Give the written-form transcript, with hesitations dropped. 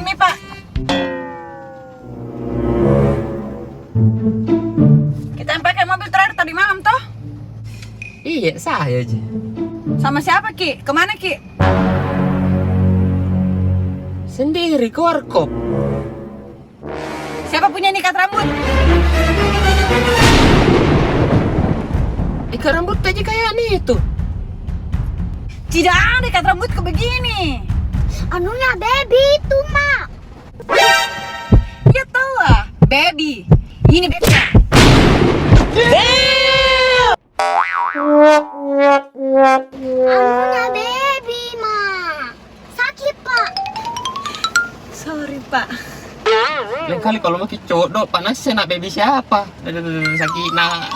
Ini Pak. Kita yang pakai mobil terakhir tadi malam toh? Iya, saya aja. Sama siapa Ki? Kemana Ki? Sendiri ke warkop. Siapa punya ikat rambut? Ikat rambut aja kayak nih itu. Tidak ada ikat rambut ke begini. Anunya baby itu, Mak. Ya tahu lah, baby. Ini baby. Anunya baby, Mak. Sakit, Pak. Sorry Pak. Lain kali kalau mau cowok dok, panasnya nak baby siapa? Sakit nak.